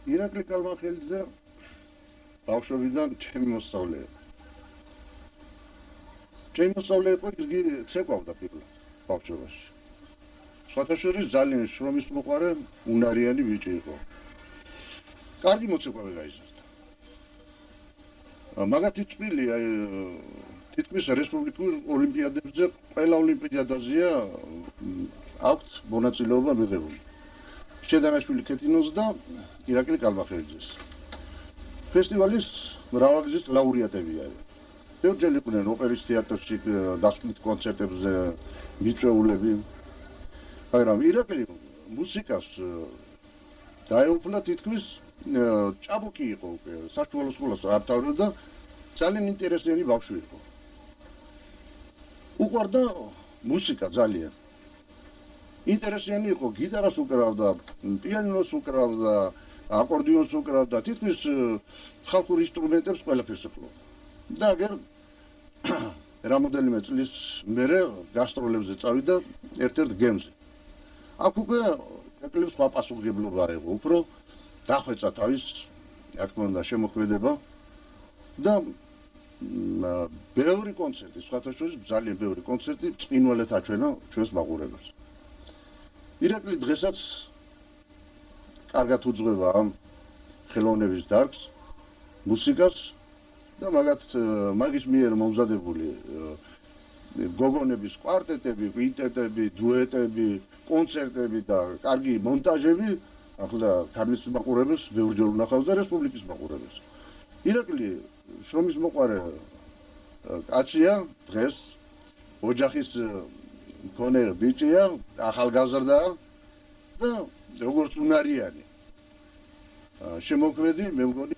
ირაკლი კალმახელიძე ბავშვობიდან ჩემი მოსწავლე იყო. ჩემი მოსწავლე იყო, ის ცეკვავდა პირველად ბავშვობაში. სხვათა შორის ძალიან შრომის მოყვარე, უნარიანი ბიჭი იყო. კარგი მოცეკვავე გაიზარდა. მაგათი წვლილი თითქმის რესპუბლიკურ ოლიმპიადებზე ყველა ოლიმპიადაზეა აქვთ მონაწილეობა მიღებული. შედანაშვილი ქეთინოს და ირაკლი კალმახელიძეს. ფესტივალის მრავალგზის ლაურეატები არიან. ბევრჯერ იყვნენ ოპერის თეატრში დასკვნით კონცერტებზე მიწვეულები. მაგრამ ირაკლი მუსიკას დაეუფლა თითქმის ჭაბუკი იყო უკვე საშუალო სკოლას აბთავრებდა და ძალიან ინტერესიანი ბავშვი იყო. უყვარდა მუსიკა ძალიან. ინტერესიანი იყო, გიტარას უკრავდა, პიანინოს უკრავდა, აკორდიონს უკრავდა, თითქმის ხალხურ ინსტრუმენტებს ყველაფერს ეკვლოდა. და აგერ რამოდენიმე წლის მერე გასტროლებზე წავიდა ერთ-ერთ გემზე. აქ უკვე ირაკლიმ სხვა პასუხისმგებლობა აიღო, უფრო დახვეწა თავის, რა თქმა უნდა, შემოქმედება და ბევრი კონცერტი, სხვათა შორის ძალიან ბევრი კონცერტი წინვალეთ აჩვენა ჩვენს მაყურებელს. ირაკლი დღესაც კარგად უძღვება ამ ხელოვნების დარგს, მუსიკას და მაგის მიერ მომზადებული გოგონების კვარტეტები, კვინტეტები, დუეტები, კონცერტები და კარგი მონტაჟები ახლა ქართლის მაყურებელს ბევრჯერ უნახავს და რესპუბლიკის მაყურებელს. ირაკლი შრომის მოყვარე კაცია, დღეს ოჯახის მქონე ბიჭია, ახალგაზრდაა და როგორც უნარიანი შემოქმედი, მე მგონი